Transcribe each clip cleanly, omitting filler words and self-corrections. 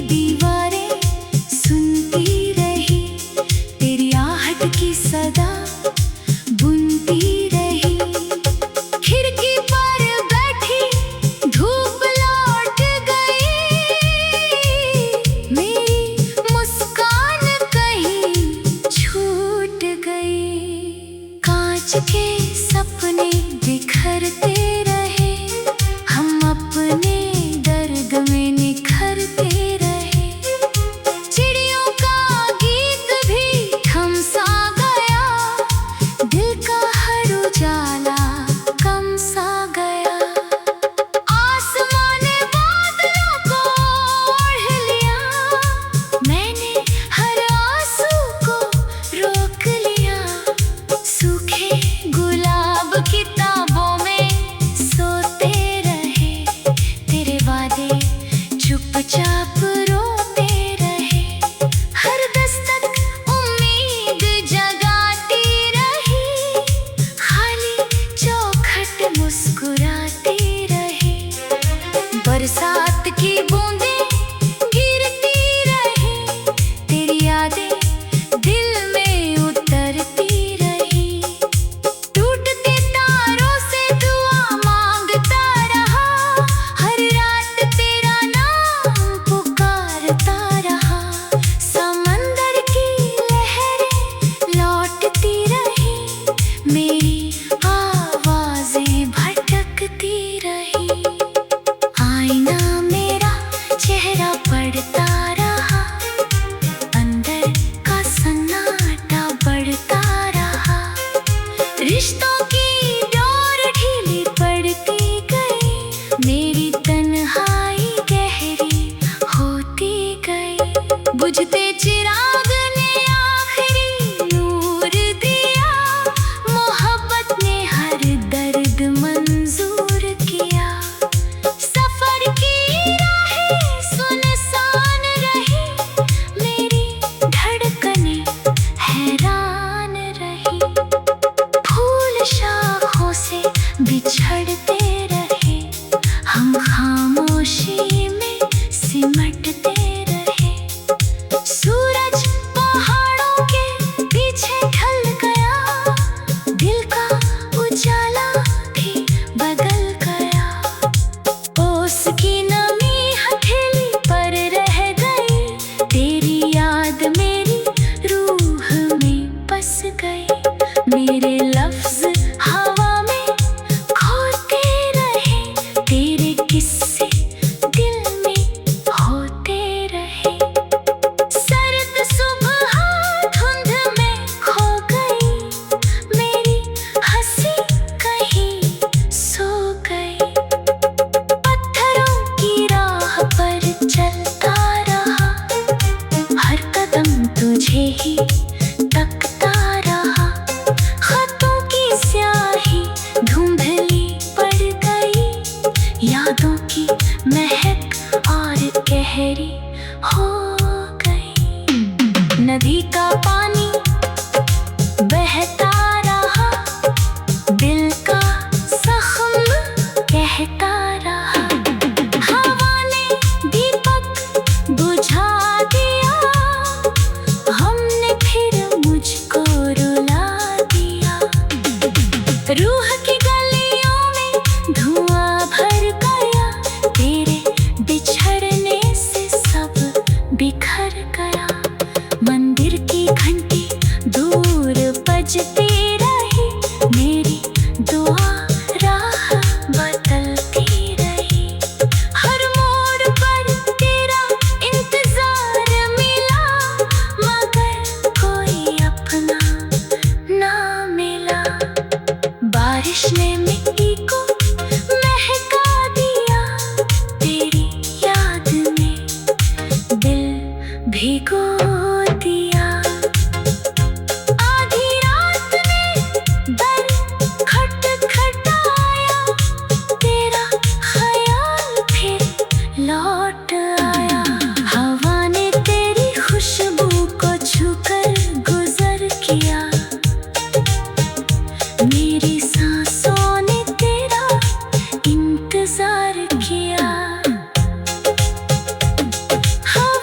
दीवारें सुनती रही, तेरी आहट की सदा बुनती रही। खिड़की पर बैठी धूप लौट गई, मेरी मुस्कान कहीं छूट गई। कांच के सपने बिखरते रहे, हम अपने दर्द में निखरते रहे। चिड़ियों का गीत भी थम सा गया, दिल का हर उजाला कम सा गया। आसमां ने बादलों को ओढ़ लिया, मैंने हर आंसू को रोक लिया। सूखे गुलाब किताबों में सोते रहे, तेरे वादे चुपचाप रोते रहे। हर दस्तक उम्मीद जगाती रही, खाली चौखट मुस्कुराती रही। बरसात की बूंदें गिरती रही, तेरी यादें दिल में उतरती रही। टूटते तारों से दुआ मांगता रहा, हर रात तेरा नाम पुकारता रहा। समंदर की लहरें लौटती रही, मेरी आवाजें भटकती रही। आईना मेरा चेहरा पढ़ता रहा, अंदर का सन्नाटा बढ़ता रहा। रिश्तों की डोर ढीली पड़ती गई, मेरी तन्हाई गहरी होती गई। बुझते चिराग ने आखिरी नूर दिया, मोहब्बत ने हर दर्द मंजूर किया। सफर की राहें सुनसान रही, मेरी धड़कनें हैरान रही। फूल शाखों से बिछड़ते रहे, हम खामोशी में सिमटते रहे। सूरज पहाड़ों के पीछे ढल गया, दिल का उजाला भी बदल गया। ओस की नमी हथेली पर रह गई, तेरी याद मेरी रूह में बस गई। मेरे लफ्ज हवा में खोते रहे, तेरे किस्से दिल में होते रहे। सर्द सुबह धुंध में खो गई, मेरी हंसी कहीं सो गई। पत्थरों की राह पर चलता रहा, हर कदम तुझे ही तकता रहा। खतों की स्याही धुंधली पड़ गई, यादों की महक और गहरी हो गई। नदी का पानी बहता रहा, दिल का जख्म कहता रहा। हवा ने दीपक बुझा दिया, हमने फिर मुझको रुला दिया। रूह की गलियों में धुआं भर गया, तेरे बिछड़ने से सब बिखर गया। मंदिर की घंटी दूर बजती रही, मेरी दुआ राह बदलती रही। हर मोड़ पर तेरा इंतजार मिला, मगर कोई अपना ना मिला। बारिश ने मिट्टी को महका दिया, तेरी याद में दिल भिगो दिया। आधी रात ने दर खटखटाया, तेरा ख्याल फिर लौट आया। हवा ने तेरी खुशबू को छूकर गुजर किया, मेरी सांसों ने तेरा इंतजार किया। हाँ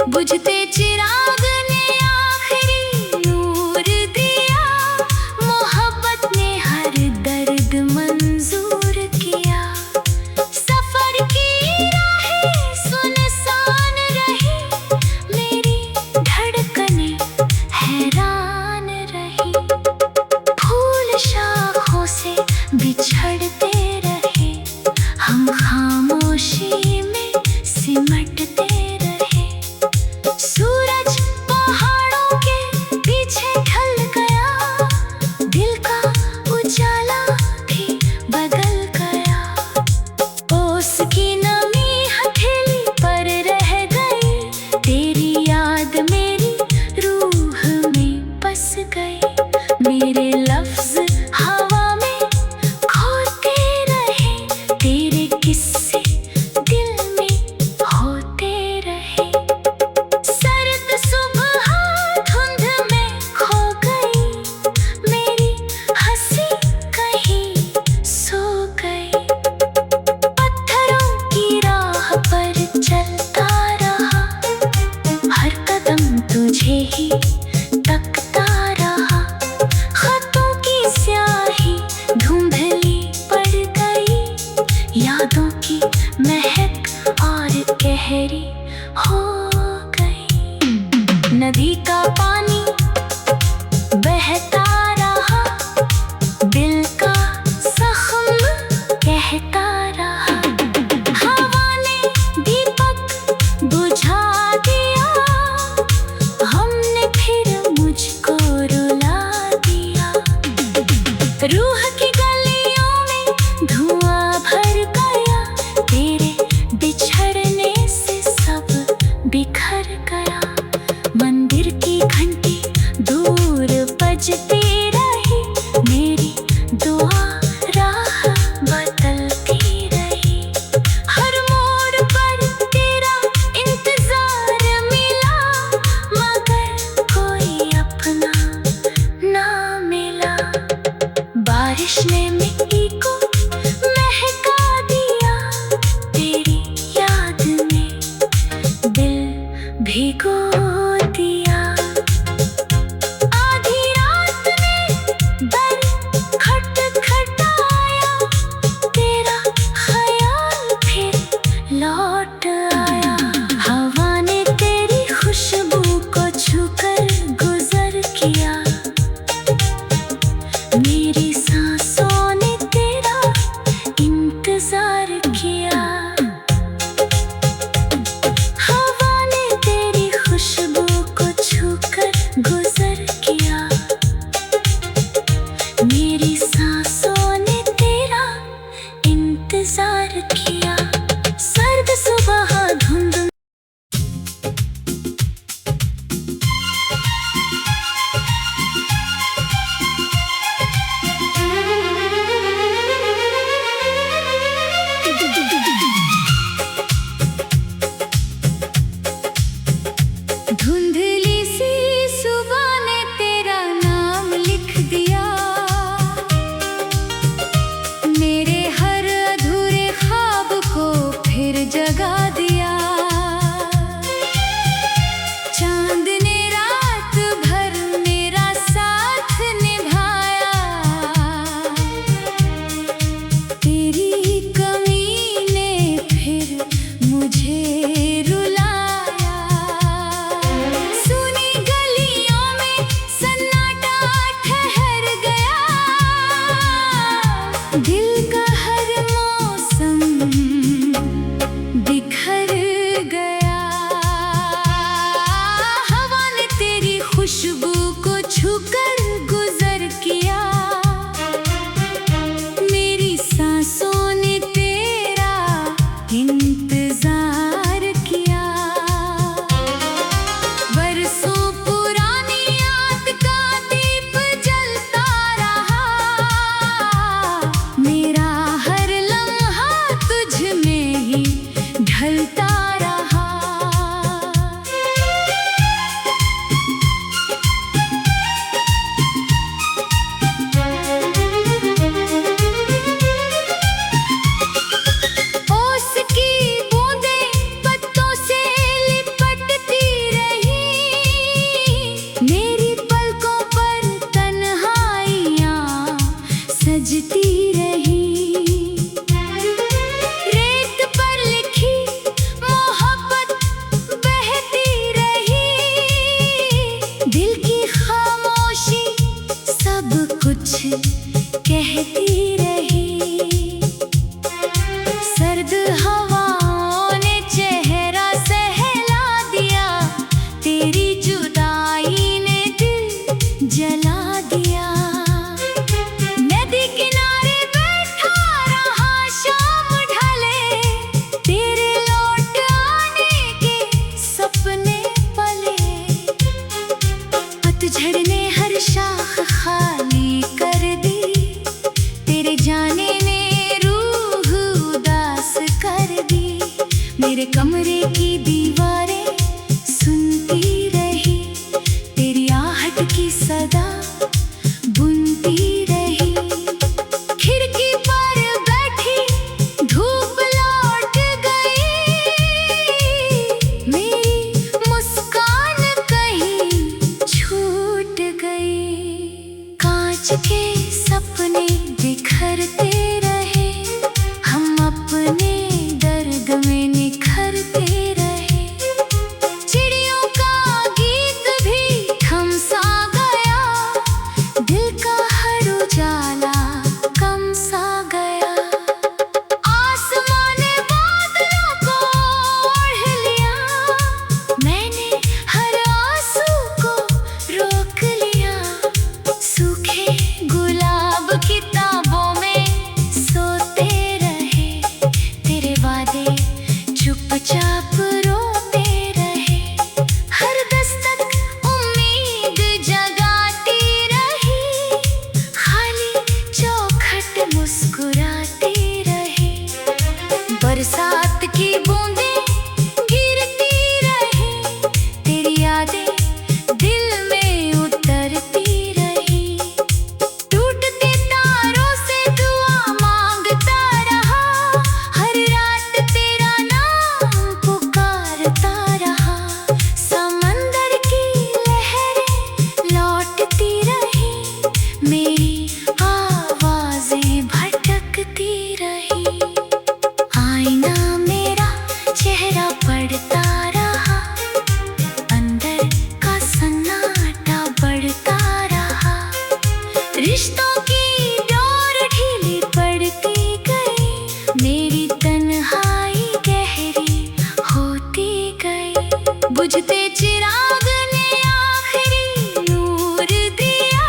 बुझते चिराग ने आखिरी नूर दिया, मोहब्बत ने हर दर्द मंजूर किया। सफर की राहें सुनसान रही, मेरी धड़कनें हैरान रही। फूल शाखों से बिछड़ते रहे, हम खामोशी में सिमटते रहे। सूरज पहाड़ों के पीछे ढल गया, दिल का उजाला भी बदल गया। ओस की नमी हथेली पर रह गई, तेरी याद मेरी रूह में बस गई। मेरे लफ्ज हवा में खोते रहे, तेरे किस्से दिल में होते रहे। सर्द सुबह धुंध में खो गई, मेरी हंसी कहीं सो गई। पत्थरों की राह पर चलता रहा, हर कदम तुझे ही तकता रहा। खतों की स्याही धुंधली पड़ गई, यादों की महक और गहरी हो गई। नदी का पानी बहता रहा, दिल का जख्म कहता रहा। हवा ने दीपक बुझा दिया, हमने फिर मुझको रुला दिया। रूह की गलियों में धुआं भर गया, तेरे बिछड़ने से सब बिखर गया। मंदिर की घंटी दूर बजती रही, मेरी दुआ राह बदलती रही। हर मोड़ पर तेरा इंतजार मिला, मगर कोई अपना ना मिला। बारिश ने मिट्टी को महका दिया, तेरी याद ने दिल भिगो दिया। आधी रात ने दर खटखटाया, तेरा ख्याल फिर लौट आया। हवा ने तेरी खुशबू को छूकर गुजर किया, मेरी सांसों ने तेरा इंतजार किया। हवा ने तेरी खुशबू को छूकर गुजर किया, मेरी सांसों ने तेरा इंतजार किया। सर्द सुबह धुंध धुंधली सी सुबह ने तेरा नाम लिख दिया, मेरे हर अधूरे ख्वाब को फिर जगा दिया। चांद ने रात भर मेरा साथ निभाया, तेरी कमी ने फिर मुझे रुलाया। बुझते चिराग ने आखिरी नूर दिया,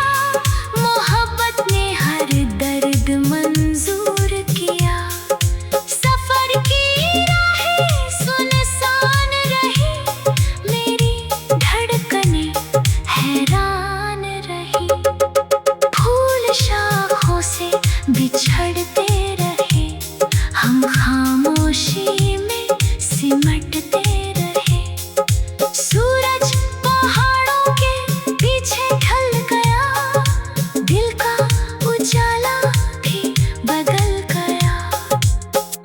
मोहब्बत ने हर दर्द मंजूर किया। सफर की राहें सुनसान रही, मेरी धड़कनें हैरान रही। फूल शाखों से बिछड़ते रहे, हम खामोशी में सिमटते रहे। सूरज पहाड़ों के पीछे ढल गया, दिल का उजाला भी बदल गया।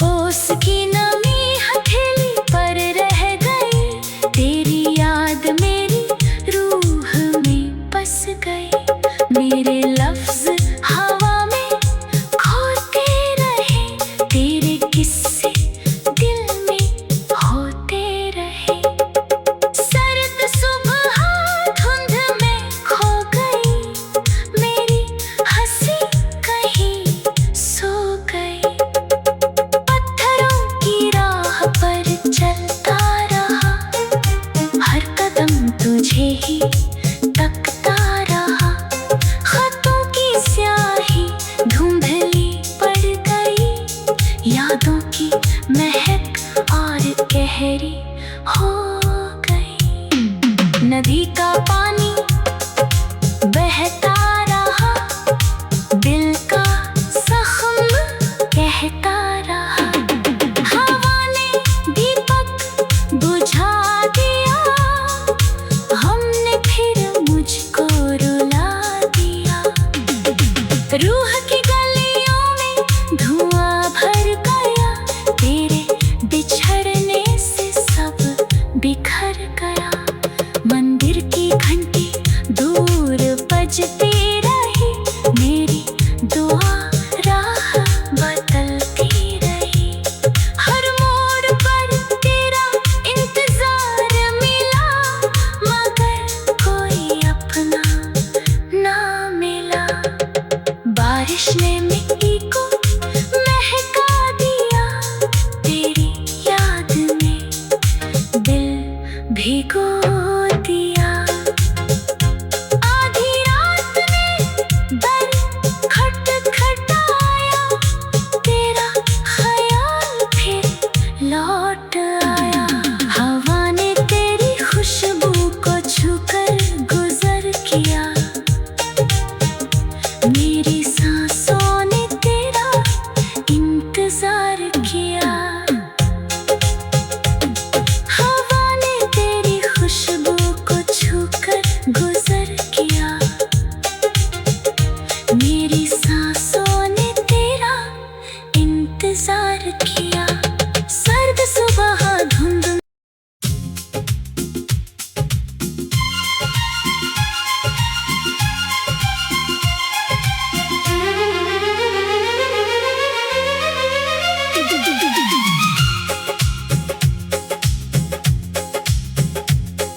ओस की नमी हथेली पर रह गई, तेरी याद मेरी रूह में बस गई। मेरे लफ्ज हवा में खोते रहे, तेरे किस्से दिल में होते रहे। सर्द सुबह धुंध में खो गई, मेरी हंसी कहीं सो गई। पत्थरों की राह पर चलता रहा, हर कदम तुझे ही तकता रहा। खतों की स्याही धुंधली पड़ गई, यादों की महक और गहरी हो गई। नदी का पानी बहता रहा, दिल का जख्म कहता रहा। हवा ने दीपक बुझा दिया, हमने फिर मुझको रुला दिया। रूह की गलियों में धुआं भर गया, तेरे बिछड़ने से सब बिखर गया। मंदिर की घंटी दूर बजती रही, मेरी दुआ राह बदलती रही। हर मोड़ पर तेरा इंतजार मिला, मगर कोई अपना ना मिला। बारिश ने मिट्टी को महका दिया, तेरी याद में दिल भिगो दिया। आधी रात ने दर खटखटाया, तेरा ख्याल फिर लौट आया। हवा ने तेरी खुशबू को छूकर गुजर किया, मेरी सांसों ने तेरा इंतजार किया। हवा ने तेरी खुशबू को छूकर गुजर किया, मेरी सांसों ने तेरा इंतजार किया। सर्द सुबह धुंध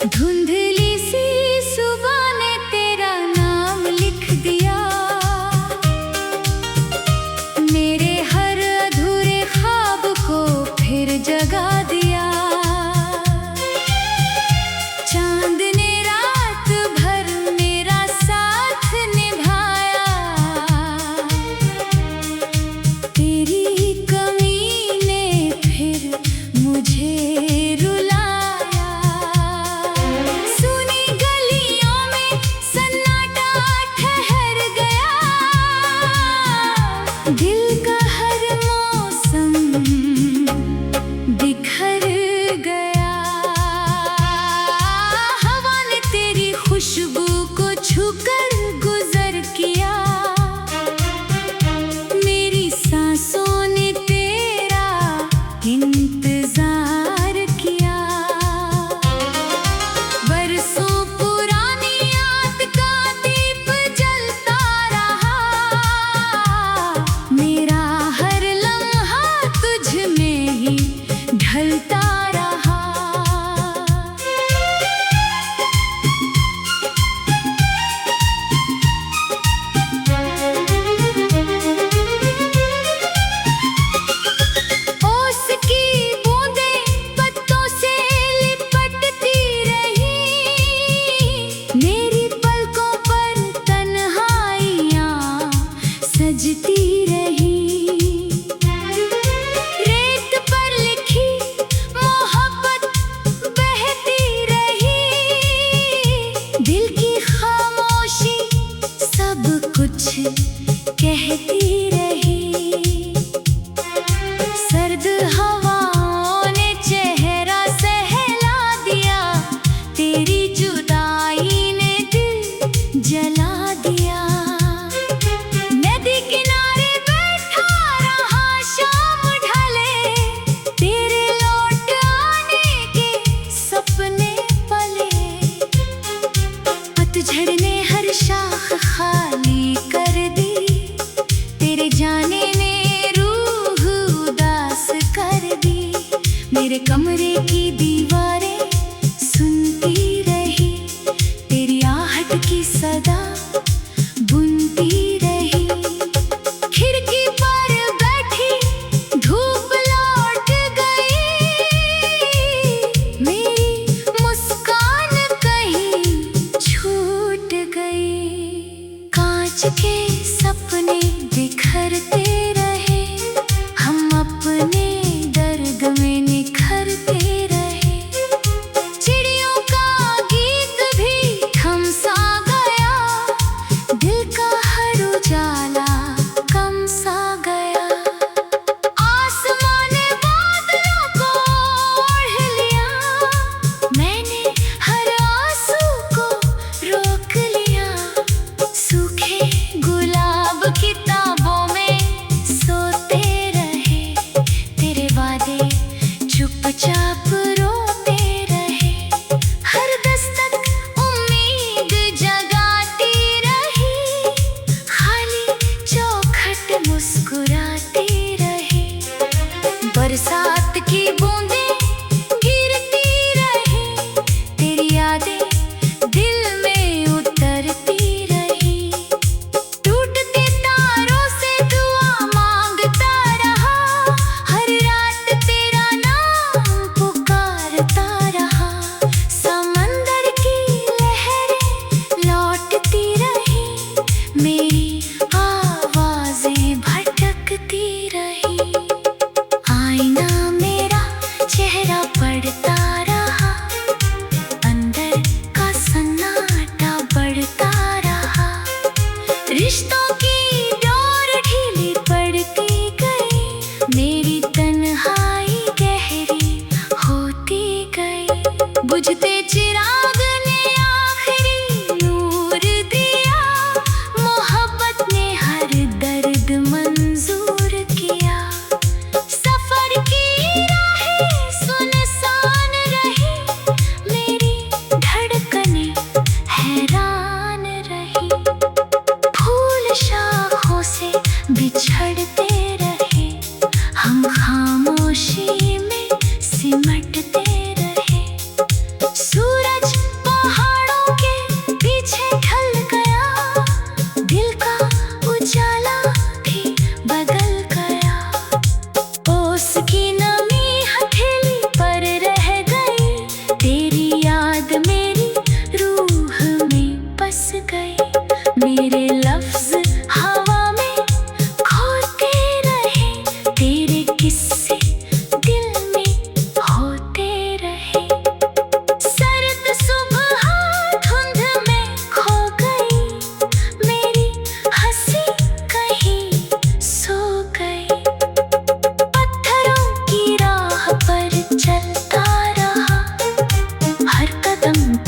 धुंधली सी सुबह ने तेरा नाम लिख दिया, मेरे हर अधूरे ख्वाब को फिर जगा दिया। चांद ने रात भर मेरा साथ निभाया, तेरी कमी ने फिर मुझे रुलाया।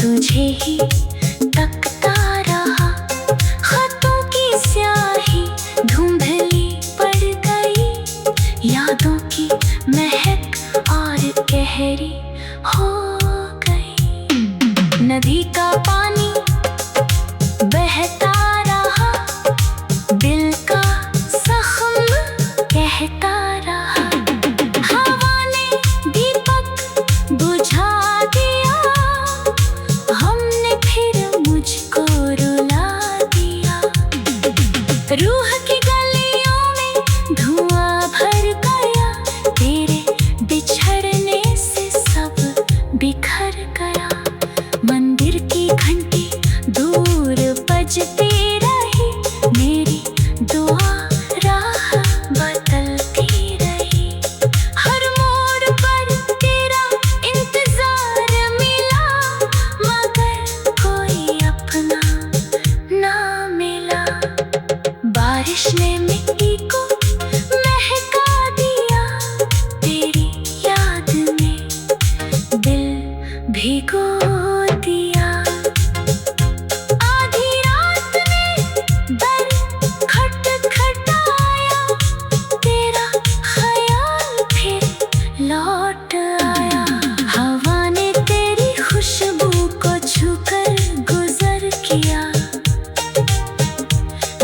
तुझे ही तकता रहा। खतों की स्याही धुंधली पड़ गई, यादों की महक और गहरी हो गई। नदी का पानी बहता रहा, दिल का जख्म कहता रहा। हवा ने दीपक बुझा दिया, हमने फिर मुझको रुला दिया। रूह की गलियों में धुआं भर गया, तेरे बिछड़ने से सब बिखर गया। मंदिर की घंटी दूर बजती रही, मेरी दुआ राह बदलती रही। हर मोड़ पर तेरा इंतजार मिला, मगर कोई अपना ना मिला। बारिश ने मिट्टी को महका दिया, तेरी याद में दिल भिगो दिया। आधी रात में दर खटखटाया, तेरा ख्याल फिर लौट आया। हवा ने तेरी खुशबू को छूकर गुजर किया,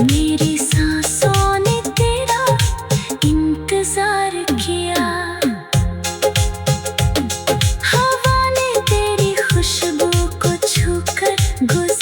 मेरी सांसों ने तेरा इंतजार किया। हवा ने तेरी खुशबू को छूकर गुजर